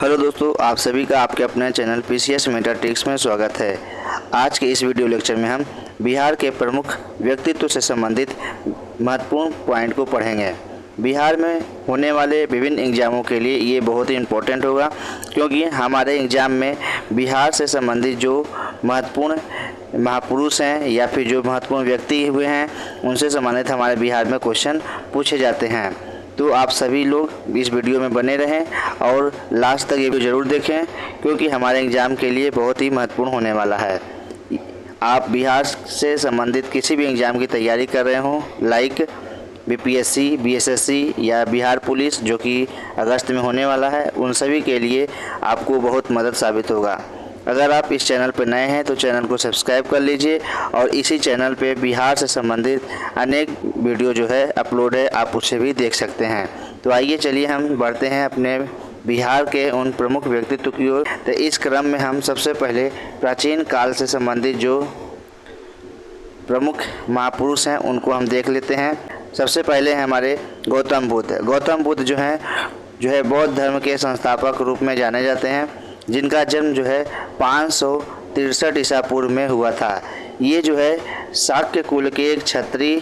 Hello दोस्तों, आप सभी का आपके अपने चैनल पीसीएस मेटा ट्रिक्स में स्वागत है। आज के इस वीडियो लेक्चर में हम बिहार के प्रमुख व्यक्तित्व से संबंधित महत्वपूर्ण पॉइंट को पढ़ेंगे। बिहार में होने वाले विभिन्न एग्जामों के लिए ये बहुत ही इम्पोर्टेंट होगा, क्योंकि हमारे एग्ज़ाम में बिहार से संबंधित जो महत्वपूर्ण महापुरुष हैं या फिर जो महत्वपूर्ण व्यक्ति हुए हैं उनसे संबंधित हमारे बिहार में क्वेश्चन पूछे जाते हैं। तो आप सभी लोग इस वीडियो में बने रहें और लास्ट तक ये वीडियो ज़रूर देखें, क्योंकि हमारे एग्ज़ाम के लिए बहुत ही महत्वपूर्ण होने वाला है। आप बिहार से संबंधित किसी भी एग्ज़ाम की तैयारी कर रहे हों, लाइक बीपीएससी, बीएसएससी या बिहार पुलिस जो कि अगस्त में होने वाला है, उन सभी के लिए आपको बहुत मदद साबित होगा। अगर आप इस चैनल पर नए हैं तो चैनल को सब्सक्राइब कर लीजिए और इसी चैनल पे बिहार से संबंधित अनेक वीडियो जो है अपलोड है, आप उसे भी देख सकते हैं। तो आइए चलिए हम बढ़ते हैं अपने बिहार के उन प्रमुख व्यक्तित्व की ओर। तो इस क्रम में हम सबसे पहले प्राचीन काल से संबंधित जो प्रमुख महापुरुष हैं उनको हम देख लेते हैं। सबसे पहले हैं हमारे गौतम बुद्ध। गौतम बुद्ध जो है बौद्ध धर्म के संस्थापक रूप में जाने जाते हैं, जिनका जन्म जो है 563 ईसा पूर्व में हुआ था। ये जो है शाक्य कुल के एक क्षत्रिय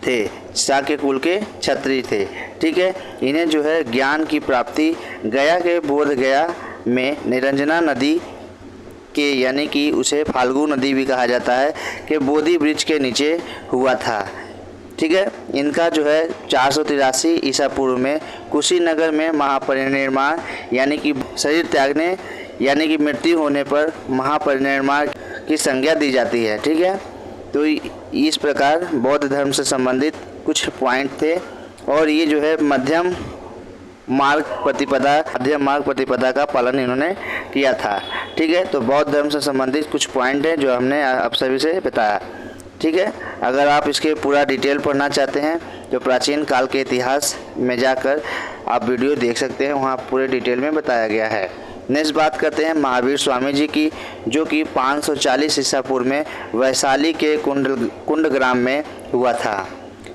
थे, शाक्य कुल के क्षत्रिय थे। ठीक है, इन्हें जो है ज्ञान की प्राप्ति गया के बोध गया में निरंजना नदी के, यानी कि उसे फाल्गु नदी भी कहा जाता है, कि बोधि वृक्ष के नीचे हुआ था। ठीक है, इनका जो है 483 ईसा पूर्व में कुशीनगर में महापरिनिर्वाण यानी कि शरीर त्यागने यानी कि मृत्यु होने पर महापरिनिर्वाण की संज्ञा दी जाती है। ठीक है, तो इस प्रकार बौद्ध धर्म से संबंधित कुछ पॉइंट थे और ये जो है मध्यम मार्ग प्रतिपदा का पालन इन्होंने किया था। ठीक है, तो बौद्ध धर्म से संबंधित कुछ पॉइंट हैं जो हमने आप सभी से बताया। ठीक है, अगर आप इसके पूरा डिटेल पढ़ना चाहते हैं तो प्राचीन काल के इतिहास में जाकर आप वीडियो देख सकते हैं, वहाँ पूरे डिटेल में बताया गया है। नेक्स्ट बात करते हैं महावीर स्वामी जी की, जो कि 540 ईसा पूर्व में वैशाली के कुंड ग्राम में हुआ था।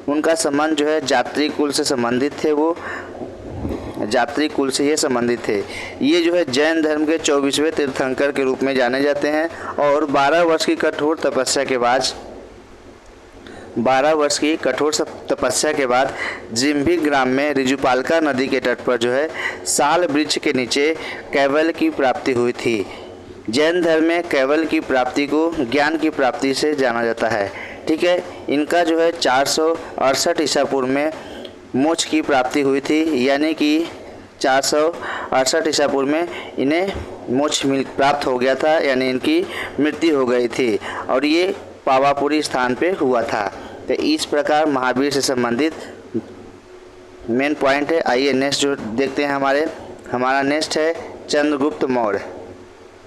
उनका संबंध जो है जात्री कुल से संबंधित थे, वो जात्री कुल से ये संबंधित थे। ये जो है जैन धर्म के 24वें तीर्थंकर के रूप में जाने जाते हैं और 12 वर्ष की कठोर तपस्या के बाद जिम्भी ग्राम में रिजुपालका नदी के तट पर जो है साल वृक्ष के नीचे कैवल्य की प्राप्ति हुई थी। जैन धर्म में कैवल्य की प्राप्ति को ज्ञान की प्राप्ति से जाना जाता है। ठीक है, इनका जो है 468 ईसा पूर्व में मोक्ष की प्राप्ति हुई थी, यानी कि 468 ईसा पूर्व में इन्हें मोक्ष प्राप्त हो गया था, यानी इनकी मृत्यु हो गई थी और ये पावापुरी स्थान पे हुआ था। तो इस प्रकार महावीर से संबंधित मेन पॉइंट है। आइए नेक्स्ट जो देखते हैं हमारा नेक्स्ट है चंद्रगुप्त मौर्य।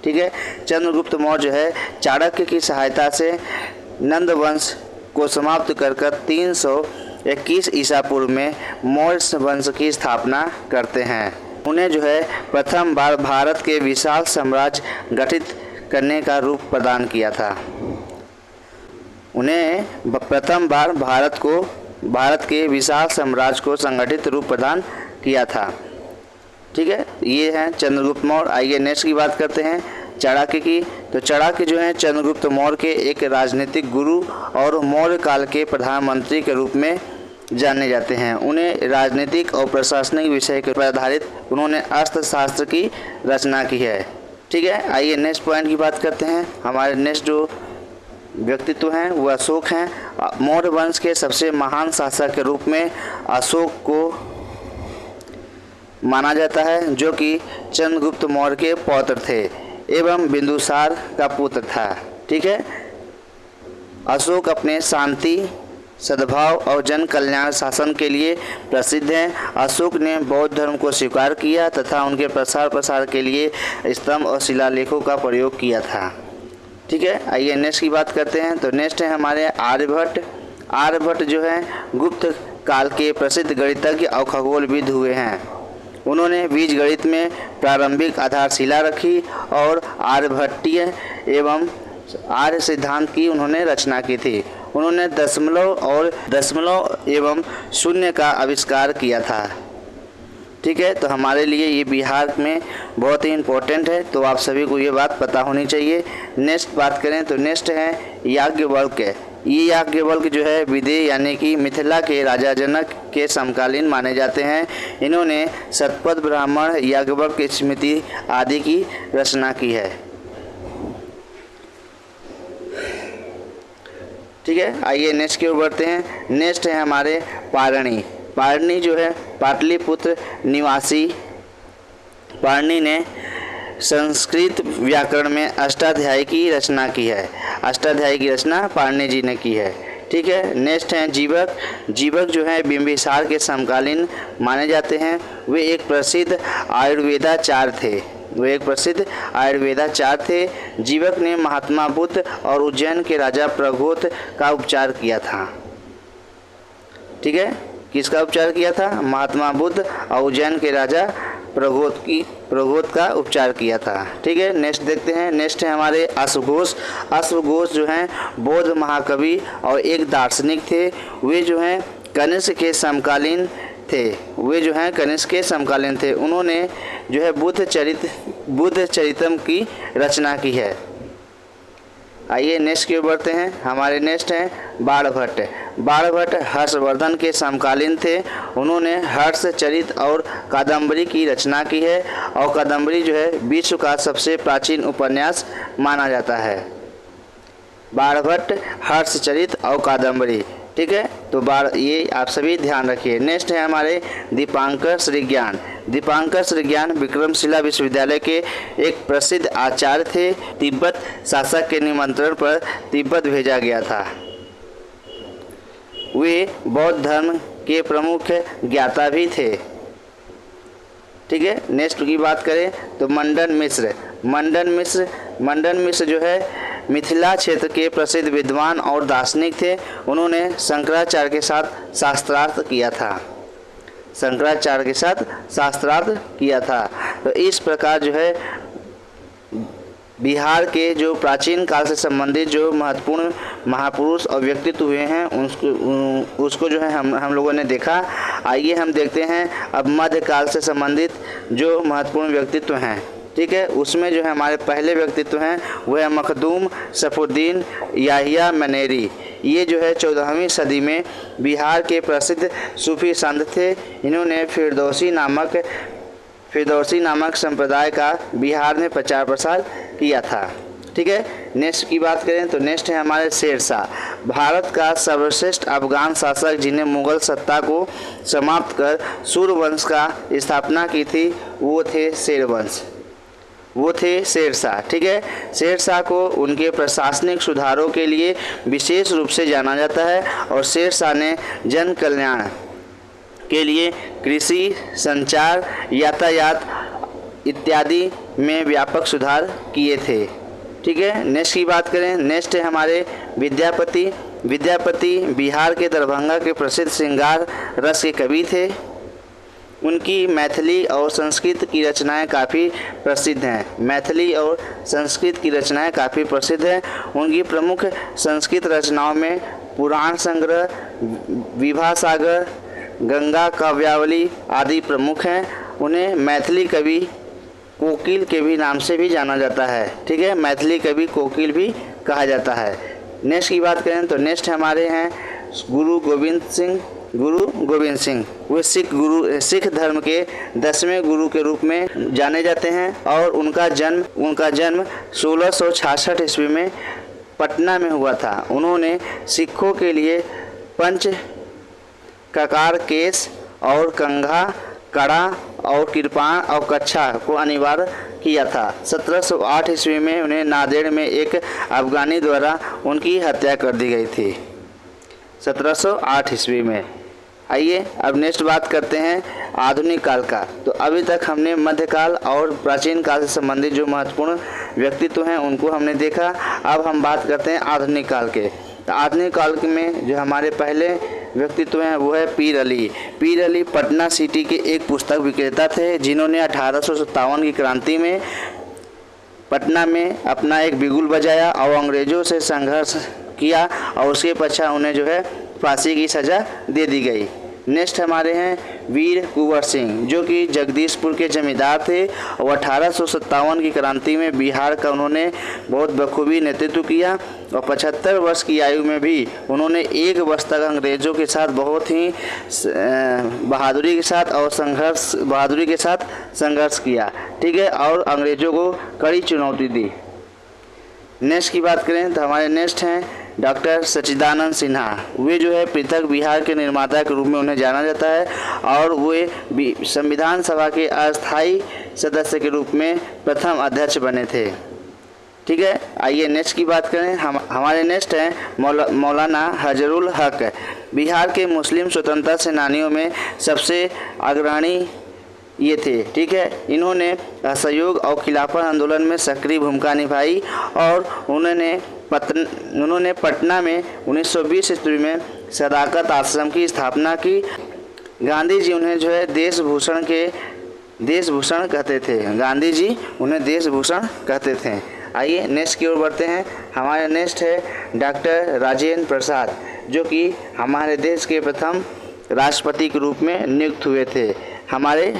ठीक है, चंद्रगुप्त मौर्य जो है चाणक्य की सहायता से नंद वंश को समाप्त कर 321 ईसा पूर्व में मौर्य वंश की स्थापना करते हैं। उन्हें जो है प्रथम बार भारत के विशाल साम्राज्य गठित करने का रूप प्रदान किया था। उन्हें प्रथम बार भारत के विशाल साम्राज्य को संगठित रूप प्रदान किया था। ठीक है, ये हैं चंद्रगुप्त मौर्य। आइए नेक्स्ट की बात करते हैं चाणक्य की। तो चाणक्य जो हैं चंद्रगुप्त मौर्य के एक राजनीतिक गुरु और मौर्य काल के प्रधानमंत्री के रूप में जाने जाते हैं। उन्हें राजनीतिक और प्रशासनिक विषय के पर आधारित उन्होंने अर्थशास्त्र की रचना की है। ठीक है, आइए नेक्स्ट पॉइंट की बात करते हैं। हमारे नेक्स्ट जो व्यक्तित्व हैं वो अशोक हैं। मौर्य वंश के सबसे महान शासक के रूप में अशोक को माना जाता है, जो कि चंद्रगुप्त मौर्य के पौत्र थे एवं बिंदुसार का पुत्र था। ठीक है, अशोक अपने शांति, सद्भाव और जन कल्याण शासन के लिए प्रसिद्ध हैं। अशोक ने बौद्ध धर्म को स्वीकार किया तथा उनके प्रसार के लिए स्तंभ और शिलालेखों का प्रयोग किया था। ठीक है, आइए नेक्स्ट की बात करते हैं। तो नेक्स्ट है हमारे आर्यभट्ट। आर्यभट्ट जो है गुप्त काल के प्रसिद्ध गणितज्ञ और खगोलविद हुए हैं। उन्होंने बीज गणित में प्रारंभिक आधारशिला रखी और आर्यभट्टीय एवं आर्य सिद्धांत की उन्होंने रचना की थी। उन्होंने दशमलव एवं शून्य का आविष्कार किया था। ठीक है, तो हमारे लिए ये बिहार में बहुत ही इम्पोर्टेंट है, तो आप सभी को ये बात पता होनी चाहिए। नेक्स्ट बात करें तो नेक्स्ट है याज्ञवल्क्य। ये याज्ञवल्क्य जो है विदेह यानी कि मिथिला के राजा जनक के समकालीन माने जाते हैं। इन्होंने शतपथ ब्राह्मण, याज्ञवल्क्य स्मृति आदि की रचना की है। ठीक है, आइए नेक्स्ट की ओर बढ़ते हैं। नेक्स्ट है हमारे पारणी। पारणी जो है पाटलिपुत्र निवासी। पारणी ने संस्कृत व्याकरण में अष्टाध्यायी की रचना की है। अष्टाध्यायी की रचना पारणी जी ने की है। ठीक है, नेक्स्ट हैं जीवक। जीवक जो है बिंबिसार के समकालीन माने जाते हैं। वे एक प्रसिद्ध आयुर्वेदाचार्य थे। वे एक प्रसिद्ध आयुर्वेदाचार्य थे। जीवक ने महात्मा बुद्ध और उज्जैन के राजा प्रघोत का उपचार किया था। ठीक है, किसका उपचार किया था? महात्मा बुद्ध और उज्जैन के राजा प्रघोत का उपचार किया था। ठीक है, नेक्स्ट देखते हैं। नेक्स्ट है हमारे अश्वघोष। अश्वघोष जो हैं बौद्ध महाकवि और एक दार्शनिक थे। वे जो हैं कनिष्क के समकालीन थे। वे जो हैं कनिष्क के समकालीन थे। उन्होंने जो है बुद्ध चरितम की रचना की है। आइए नेक्स्ट की ओर बढ़ते हैं। हमारे नेक्स्ट हैं बाणभट्ट। बाणभट्ट हर्षवर्धन के समकालीन थे। उन्होंने हर्ष चरित और कादम्बरी की रचना की है और कादम्बरी जो है विश्व का सबसे प्राचीन उपन्यास माना जाता है। बाणभट्ट, हर्ष चरित और कादम्बरी। ठीक है, तो ये आप सभी ध्यान रखिए। नेक्स्ट है हमारे दीपांकर श्रीज्ञान। दीपांकर श्रीज्ञान विक्रमशिला विश्वविद्यालय के एक प्रसिद्ध आचार्य थे। तिब्बत शासक के निमंत्रण पर तिब्बत भेजा गया था। वे बौद्ध धर्म के प्रमुख ज्ञाता भी थे। ठीक है, नेक्स्ट की बात करें तो मंडन मिश्र। मंडन मिश्र जो है मिथिला क्षेत्र के प्रसिद्ध विद्वान और दार्शनिक थे। उन्होंने शंकराचार्य के साथ शास्त्रार्थ किया था। शंकराचार्य के साथ शास्त्रार्थ किया था। तो इस प्रकार जो है बिहार के जो प्राचीन काल से संबंधित जो महत्वपूर्ण महापुरुष और व्यक्तित्व हुए हैं उसको जो है हम लोगों ने देखा। आइए हम देखते हैं अब मध्यकाल से संबंधित जो महत्वपूर्ण व्यक्तित्व हैं। ठीक है, उसमें जो है हमारे पहले व्यक्तित्व हैं वह है मखदूम सफुद्दीन याहिया मनेरी। ये जो है 14वीं सदी में बिहार के प्रसिद्ध सूफी संत थे। इन्होंने फिरदौसी नामक संप्रदाय का बिहार में प्रचार प्रसार किया था। ठीक है, नेक्स्ट की बात करें तो नेक्स्ट है हमारे शेरशाह। भारत का सर्वश्रेष्ठ अफगान शासक जिन्हें मुगल सत्ता को समाप्त कर सूर्यवंश का स्थापना की थी वो थे शेरशाह। ठीक है, शेरशाह को उनके प्रशासनिक सुधारों के लिए विशेष रूप से जाना जाता है और शेरशाह ने जन कल्याण के लिए कृषि, संचार, यातायात इत्यादि में व्यापक सुधार किए थे। ठीक है, नेक्स्ट की बात करें। नेक्स्ट है हमारे विद्यापति। विद्यापति बिहार के दरभंगा के प्रसिद्ध श्रृंगार रस के कवि थे। उनकी मैथिली और संस्कृत की रचनाएं काफ़ी प्रसिद्ध हैं। मैथिली और संस्कृत की रचनाएं काफ़ी प्रसिद्ध हैं। उनकी प्रमुख संस्कृत रचनाओं में पुराण संग्रह, विभा सागर, गंगा काव्यावली आदि प्रमुख हैं। उन्हें मैथिली कवि कोकिल के भी नाम से भी जाना जाता है। ठीक है, मैथिली कवि कोकिल भी कहा जाता है। नेक्स्ट की बात करें तो नेक्स्ट हमारे हैं गुरु गोविंद सिंह। वे सिख धर्म के 10वें गुरु के रूप में जाने जाते हैं और उनका जन्म 1666 ईस्वी में पटना में हुआ था। उन्होंने सिखों के लिए पंच ककार, केस और कंघा, कड़ा और कृपाण और कच्छा को अनिवार्य किया था। 1708 ईस्वी में उन्हें नांदेड़ में एक अफगानी द्वारा उनकी हत्या कर दी गई थी। 1708 ईस्वी में। आइए अब नेक्स्ट बात करते हैं आधुनिक काल का। तो अभी तक हमने मध्यकाल और प्राचीन काल से संबंधित जो महत्वपूर्ण व्यक्तित्व हैं उनको हमने देखा। अब हम बात करते हैं आधुनिक काल के। तो आधुनिक काल में जो हमारे पहले व्यक्तित्व हैं वो है पीर अली। पीर अली पटना सिटी के एक पुस्तक विक्रेता थे जिन्होंने 1857 की क्रांति में पटना में अपना एक बिगुल बजाया और अंग्रेज़ों से संघर्ष किया और उसके पश्चात उन्हें जो है फांसी की सज़ा दे दी गई। नेक्स्ट हमारे हैं वीर कुंवर सिंह, जो कि जगदीशपुर के जमींदार थे और 1857 की क्रांति में बिहार का उन्होंने बहुत बखूबी नेतृत्व किया और 75 वर्ष की आयु में भी उन्होंने 1 वर्ष तक अंग्रेज़ों के साथ बहुत ही बहादुरी के साथ संघर्ष किया, ठीक है, और अंग्रेज़ों को कड़ी चुनौती दी। नेक्स्ट की बात करें तो हमारे नेक्स्ट हैं डॉक्टर सच्चिदानंद सिन्हा। वे जो है पृथक बिहार के निर्माता के रूप में उन्हें जाना जाता है और वे संविधान सभा के अस्थायी सदस्य के रूप में प्रथम अध्यक्ष बने थे, ठीक है। आइए नेक्स्ट की बात करें। हमारे नेक्स्ट हैं मौलाना हजरुल हक। बिहार के मुस्लिम स्वतंत्रता सेनानियों में सबसे अग्रणी ये थे, ठीक है। इन्होंने असहयोग और खिलाफत आंदोलन में सक्रिय भूमिका निभाई और उन्होंने पटना में 1920 ईस्वी में सदाकत आश्रम की स्थापना की। गांधी जी उन्हें जो है देशभूषण कहते थे। गांधी जी उन्हें देशभूषण कहते थे। आइए नेक्स्ट की ओर बढ़ते हैं। हमारे नेक्स्ट है डॉक्टर राजेंद्र प्रसाद, जो कि हमारे देश के प्रथम राष्ट्रपति के रूप में नियुक्त हुए थे, हमारे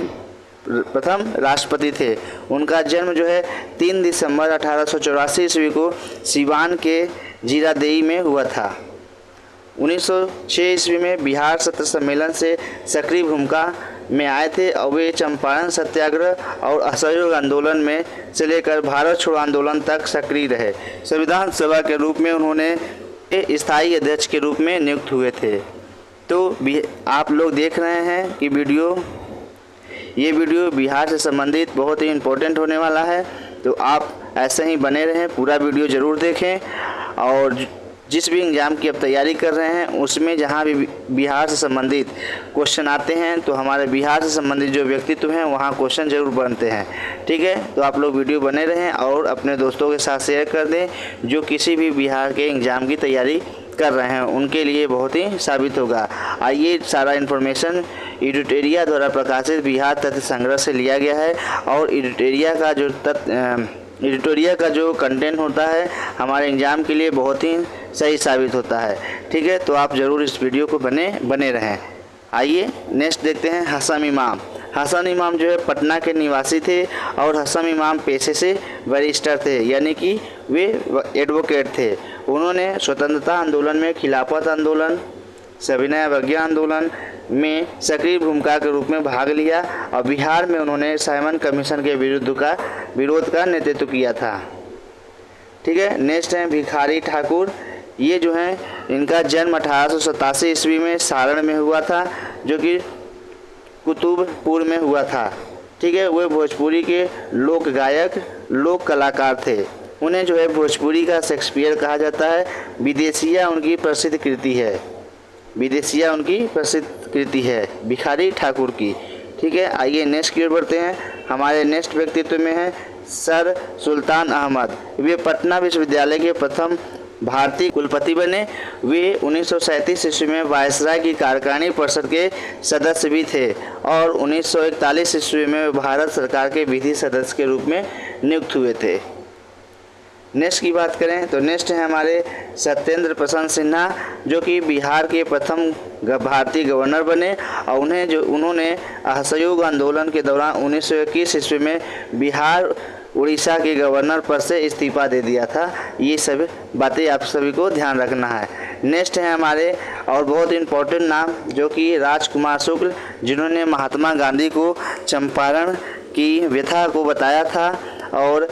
प्रथम राष्ट्रपति थे। उनका जन्म जो है 3 दिसंबर 1884 ईस्वी को सिवान के जीरादेई में हुआ था। 1906 ईस्वी में बिहार सत्र सम्मेलन से सक्रिय भूमिका में आए थे और वे चंपारण सत्याग्रह और असहयोग आंदोलन में से लेकर भारत छोड़ो आंदोलन तक सक्रिय रहे। संविधान सभा के रूप में उन्होंने स्थायी अध्यक्ष के रूप में नियुक्त हुए थे। तो आप लोग देख रहे हैं कि ये वीडियो बिहार से संबंधित बहुत ही इम्पोर्टेंट होने वाला है, तो आप ऐसे ही बने रहें, पूरा वीडियो ज़रूर देखें। और जिस भी एग्ज़ाम की आप तैयारी कर रहे हैं उसमें जहाँ भी बिहार से संबंधित क्वेश्चन आते हैं तो हमारे बिहार से संबंधित जो व्यक्तित्व हैं वहाँ क्वेश्चन ज़रूर बनते हैं, ठीक है। तो आप लोग वीडियो बने रहें और अपने दोस्तों के साथ शेयर कर दें जो किसी भी बिहार के एग्ज़ाम की तैयारी कर रहे हैं, उनके लिए बहुत ही साबित होगा। आइए सारा इन्फॉर्मेशन एडिटोरिया द्वारा प्रकाशित बिहार तथ्य संग्रह से लिया गया है और एडिटोरिया का जो कंटेंट होता है हमारे एग्ज़ाम के लिए बहुत ही सही साबित होता है, ठीक है। तो आप ज़रूर इस वीडियो को बने रहें। आइए नेक्स्ट देखते हैं हसन इमाम। हसन इमाम जो है पटना के निवासी थे और हसन इमाम पेशे से बैरिस्टर थे, यानी कि वे एडवोकेट थे। उन्होंने स्वतंत्रता आंदोलन में खिलाफत आंदोलन, सविनय अवज्ञा आंदोलन में सक्रिय भूमिका के रूप में भाग लिया और बिहार में उन्होंने साइमन कमीशन के विरोध का नेतृत्व किया था, ठीक है। नेक्स्ट है भिखारी ठाकुर। ये जो हैं इनका जन्म 1887 ईस्वी में सारण में हुआ था, जो कि कुतुबपुर में हुआ था, ठीक है। वे भोजपुरी के लोक गायक, लोक कलाकार थे। उन्हें जो है भोजपुरी का शेक्सपियर कहा जाता है। विदेशिया उनकी प्रसिद्ध कृति है भिखारी ठाकुर की, ठीक है। आइए नेक्स्ट की ओर बढ़ते हैं। हमारे नेक्स्ट व्यक्तित्व में है सर सुल्तान अहमद। वे पटना विश्वविद्यालय के प्रथम भारतीय कुलपति बने। वे 1937 ईस्वी में वायसराय की कार्यकारिणी परिषद के सदस्य भी थे और 1941 ईस्वी में भारत सरकार के विधि सदस्य के रूप में नियुक्त हुए थे। नेक्स्ट की बात करें तो नेक्स्ट है हमारे सत्येंद्र प्रसन्न सिन्हा, जो कि बिहार के प्रथम भारतीय गवर्नर बने और उन्होंने असहयोग आंदोलन के दौरान 1921 ईस्वी में बिहार उड़ीसा के गवर्नर पद से इस्तीफा दे दिया था। ये सब बातें आप सभी को ध्यान रखना है। नेक्स्ट है हमारे और बहुत इम्पोर्टेंट नाम, जो कि राजकुमार शुक्ल, जिन्होंने महात्मा गांधी को चंपारण की व्यथा को बताया था और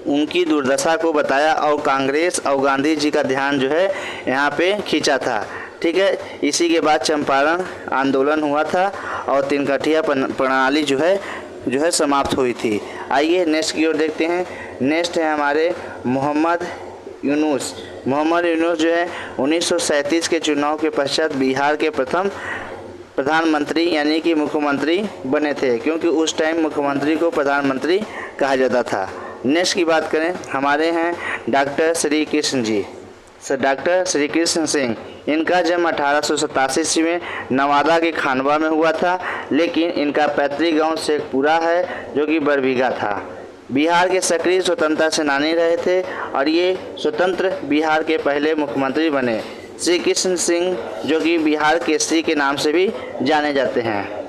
उनकी दुर्दशा को बताया और कांग्रेस और गांधी जी का ध्यान जो है यहाँ पे खींचा था, ठीक है। इसी के बाद चंपारण आंदोलन हुआ था और तीनकठिया प्रणाली जो है समाप्त हुई थी। आइए नेक्स्ट की ओर देखते हैं। नेक्स्ट है हमारे मोहम्मद यूनुस। जो है 1937 के चुनाव के पश्चात बिहार के प्रथम प्रधानमंत्री यानी कि मुख्यमंत्री बने थे, क्योंकि उस टाइम मुख्यमंत्री को प्रधानमंत्री कहा जाता था। नेक्स्ट की बात करें, हमारे हैं डॉक्टर श्री कृष्ण जी। डॉक्टर श्री कृष्ण सिंह, इनका जन्म 1887 ईस्वी में नवादा के खानवा में हुआ था, लेकिन इनका पैतृक गांव शेखपुरा है, जो कि बरबीघा था। बिहार के सक्रिय स्वतंत्रता सेनानी रहे थे और ये स्वतंत्र बिहार के पहले मुख्यमंत्री बने। श्री कृष्ण सिंह, जो कि बिहार केसरी के नाम से भी जाने जाते हैं।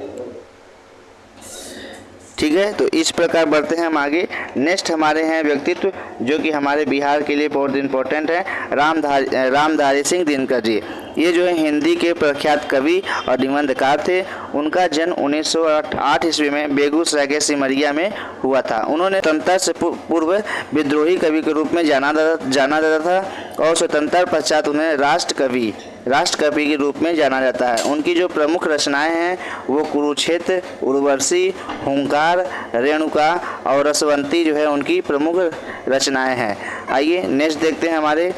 ठीक है, तो इस प्रकार बढ़ते हैं हम आगे। नेक्स्ट हमारे हैं व्यक्तित्व जो कि हमारे बिहार के लिए बहुत इम्पोर्टेंट है, रामधारी सिंह दिनकर जी। ये जो है हिंदी के प्रख्यात कवि और निबंधकार थे। उनका जन्म 1908 ईस्वी में बेगूसराय के सिमरिया में हुआ था। उन्होंने स्वतंत्रता से पूर्व विद्रोही कवि के रूप में जाना जाता था और स्वतंत्रता पश्चात उन्हें राष्ट्र कवि के रूप में जाना जाता है। उनकी जो प्रमुख रचनाएं हैं वो कुरुक्षेत्र, उर्वशी, हुंकार, रेणुका और रसवंती जो है उनकी प्रमुख रचनाएं हैं। आइए नेक्स्ट देखते हैं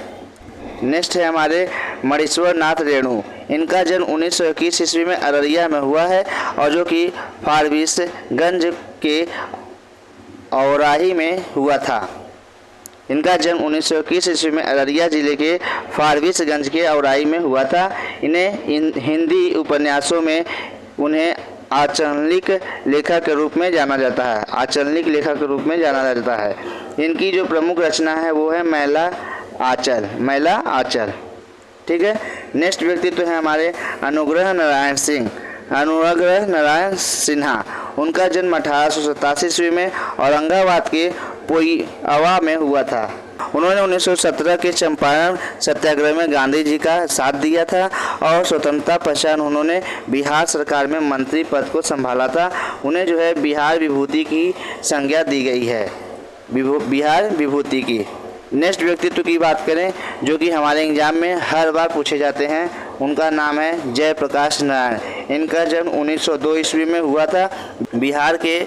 नेक्स्ट है हमारे मणीश्वर नाथ रेणु। इनका जन्म 1921 ईस्वी में अररिया में हुआ है और जो कि फारबिसगंज के औराही में हुआ था। इनका जन्म 1921 ईस्वी में अररिया जिले के फारबिसगंज के औराही में हुआ था। इन्हें हिंदी उपन्यासों में उन्हें आचरणिक लेखक के रूप में जाना जाता है। इनकी जो प्रमुख रचना है वो है मैला आंचल। ठीक है, नेक्स्ट व्यक्तित्व है हमारे अनुग्रह नारायण सिन्हा। उनका जन्म 1887 ईस्वी में औरंगाबाद के पोईअवा में हुआ था। उन्होंने 1917 के चंपारण सत्याग्रह में गांधी जी का साथ दिया था और स्वतंत्रता पश्चात उन्होंने बिहार सरकार में मंत्री पद को संभाला था। उन्हें जो है बिहार विभूति की संज्ञा दी गई है, बिहार विभूति की। नेक्स्ट व्यक्तित्व की बात करें जो कि हमारे एग्जाम में हर बार पूछे जाते हैं, उनका नाम है जयप्रकाश नारायण। इनका जन्म 1902 ईस्वी में हुआ था। बिहार के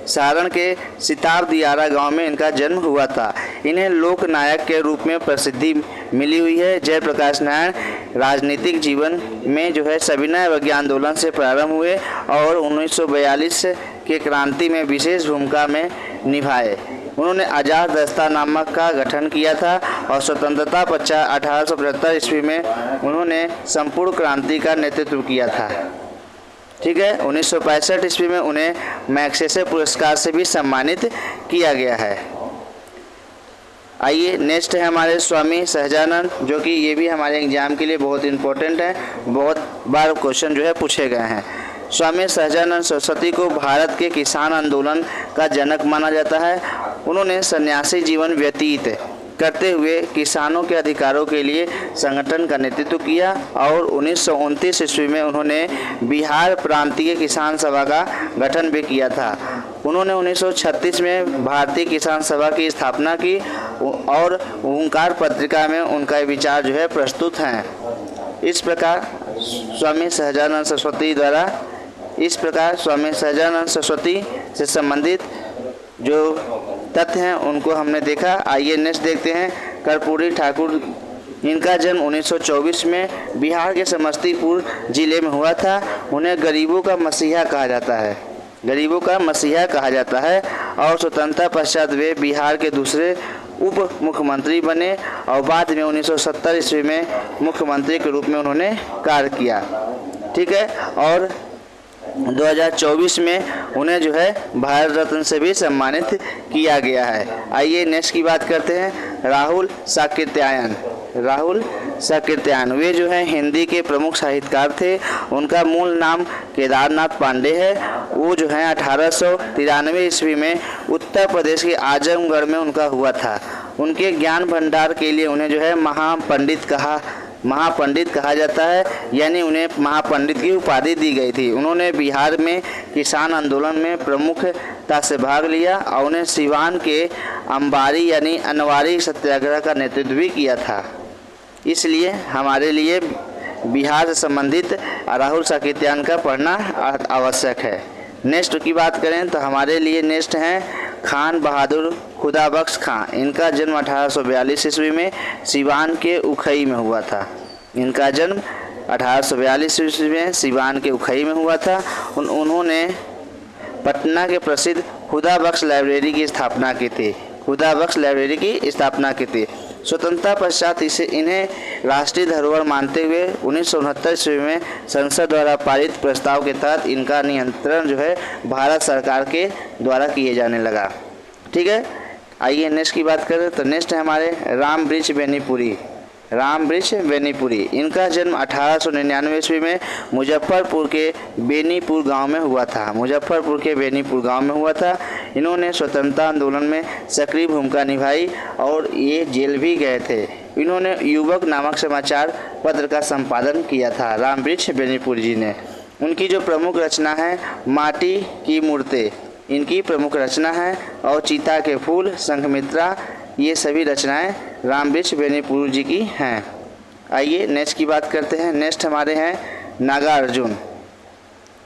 सारण के सिताब दियारा गांव में इनका जन्म हुआ था। इन्हें लोक नायक के रूप में प्रसिद्धि मिली हुई है। जयप्रकाश नारायण राजनीतिक जीवन में जो है सविनय अवज्ञा आंदोलन से प्रारंभ हुए और 1942 के क्रांति में विशेष भूमिका में निभाए। उन्होंने आज़ाद दस्ता नामक का गठन किया था और स्वतंत्रता पश्चात 1875 ईस्वी में उन्होंने संपूर्ण क्रांति का नेतृत्व किया था। ठीक है, 1965 ईस्वी में उन्हें मैग्सेसे पुरस्कार से भी सम्मानित किया गया है। आइए नेक्स्ट है हमारे स्वामी सहजानंद, जो कि ये भी हमारे एग्जाम के लिए बहुत इम्पोर्टेंट है, बहुत बार क्वेश्चन जो है पूछे गए हैं। स्वामी सहजानंद सरस्वती को भारत के किसान आंदोलन का जनक माना जाता है। उन्होंने सन्यासी जीवन व्यतीत करते हुए किसानों के अधिकारों के लिए संगठन का नेतृत्व किया और 1929 ईस्वी में उन्होंने बिहार प्रांतीय किसान सभा का गठन भी किया था। उन्होंने 1936 में भारतीय किसान सभा की स्थापना की और हुंकार पत्रिका में उनका विचार जो है प्रस्तुत हैं। इस प्रकार स्वामी सहजानंद सरस्वती से संबंधित जो तथ्य हैं उनको हमने देखा। आइए नेक्स्ट देखते हैं कर्पूरी ठाकुर। इनका जन्म 1924 में बिहार के समस्तीपुर जिले में हुआ था। उन्हें गरीबों का मसीहा कहा जाता है और स्वतंत्रता पश्चात वे बिहार के दूसरे उप मुख्यमंत्री बने और बाद में 1970 ईस्वी में मुख्यमंत्री के रूप में उन्होंने कार्य किया। ठीक है, और 2024 में उन्हें जो है भारत रत्न से भी सम्मानित किया गया है। आइए नेक्स्ट की बात करते हैं राहुल साकृत्यायन। वे जो है हिंदी के प्रमुख साहित्यकार थे। उनका मूल नाम केदारनाथ पांडे है। वो जो है 1893 ईस्वी में उत्तर प्रदेश के आजमगढ़ में उनका हुआ था। उनके ज्ञान भंडार के लिए उन्हें जो है महापंडित कहा जाता है, यानी उन्हें महापंडित की उपाधि दी गई थी। उन्होंने बिहार में किसान आंदोलन में प्रमुखता से भाग लिया और उन्हें सिवान के अंबारी यानी अनवारी सत्याग्रह का नेतृत्व भी किया था। इसलिए हमारे लिए बिहार से संबंधित राहुल साकृत्यायन का पढ़ना आवश्यक है। नेक्स्ट की बात करें तो हमारे लिए नेक्स्ट हैं खान बहादुर खुदाबख्श खां। इनका जन्म 1842 ईस्वी में सिवान के उखई में हुआ था। उन्होंने पटना के प्रसिद्ध खुदाबख्श लाइब्रेरी की स्थापना की थी। स्वतंत्रता पश्चात इन्हें राष्ट्रीय धरोहर मानते हुए 1969 ईस्वी में संसद द्वारा पारित प्रस्ताव के तहत इनका नियंत्रण जो है भारत सरकार के द्वारा किए जाने लगा। ठीक है, आइए नेक्स्ट की बात करें तो नेक्स्ट है हमारे राम वृक्ष बेनीपुरी। रामवृक्ष बेनीपुरी। इनका जन्म 1899 ईस्वी में मुजफ्फरपुर के बेनीपुर गांव में हुआ था। मुजफ्फरपुर के बेनीपुर गांव में हुआ था। इन्होंने स्वतंत्रता आंदोलन में सक्रिय भूमिका निभाई और ये जेल भी गए थे। इन्होंने युवक नामक समाचार पत्र का संपादन किया था, रामवृक्ष बेनीपुर जी ने। उनकी जो प्रमुख रचना है माटी की मूर्तें, इनकी प्रमुख रचना है, और चीता के फूल, संघमित्रा, ये सभी रचनाएं रामवृक्ष बेनीपुर जी की हैं। आइए नेक्स्ट की बात करते हैं। नेक्स्ट हमारे हैं नागार्जुन।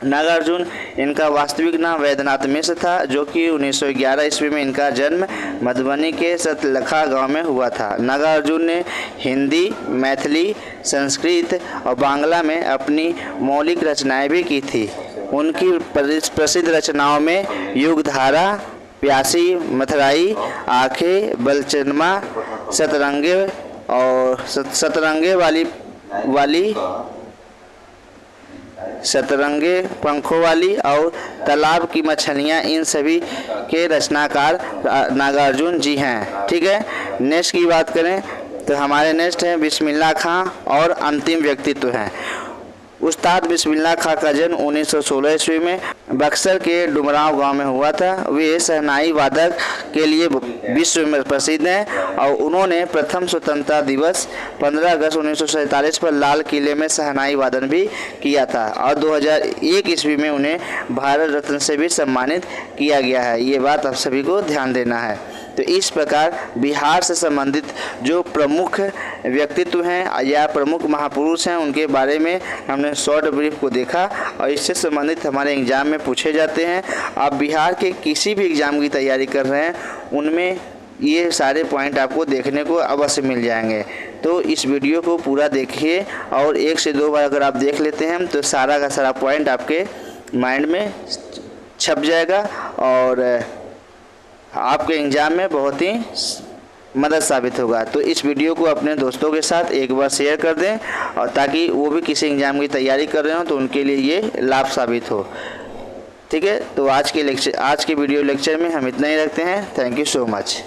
नागार्जुन, इनका वास्तविक नाम वैद्यनाथ मिश्र था, जो कि 1911 ईस्वी में इनका जन्म मधुबनी के सतलखा गांव में हुआ था। नागार्जुन ने हिंदी, मैथिली, संस्कृत और बांग्ला में अपनी मौलिक रचनाएं भी की थी। उनकी प्रसिद्ध रचनाओं में युगधारा, प्यासी, मथुराई, आंखें, बलचनमा, सतरंगे और सतरंगे पंखों वाली और तालाब की मछलियाँ, इन सभी के रचनाकार नागार्जुन जी हैं। ठीक है, नेक्स्ट की बात करें तो हमारे नेक्स्ट हैं बिस्मिल्लाह खां और अंतिम व्यक्तित्व हैं। उस्ताद बिस्मिल्लाह खां का जन्म 1916 ईस्वी में बक्सर के डुमरांव गांव में हुआ था। वे शहनाई वादक के लिए विश्व में प्रसिद्ध हैं और उन्होंने प्रथम स्वतंत्रता दिवस 15 अगस्त 1947 पर लाल किले में शहनाई वादन भी किया था और 2001 ईस्वी में उन्हें भारत रत्न से भी सम्मानित किया गया है। ये बात आप सभी को ध्यान देना है। तो इस प्रकार बिहार से संबंधित जो प्रमुख व्यक्तित्व हैं या प्रमुख महापुरुष हैं, उनके बारे में हमने शॉर्ट ब्रीफ को देखा और इससे संबंधित हमारे एग्ज़ाम में पूछे जाते हैं। आप बिहार के किसी भी एग्ज़ाम की तैयारी कर रहे हैं, उनमें ये सारे पॉइंट आपको देखने को अवश्य मिल जाएंगे। तो इस वीडियो को पूरा देखिए और 1 से 2 बार अगर आप देख लेते हैं तो सारा का सारा पॉइंट आपके माइंड में छप जाएगा और आपके एग्ज़ाम में बहुत ही मदद साबित होगा। तो इस वीडियो को अपने दोस्तों के साथ एक बार शेयर कर दें और ताकि वो भी किसी एग्ज़ाम की तैयारी कर रहे हो तो उनके लिए ये लाभ साबित हो। ठीक है, तो आज के वीडियो लेक्चर में हम इतना ही रखते हैं। Thank you so much.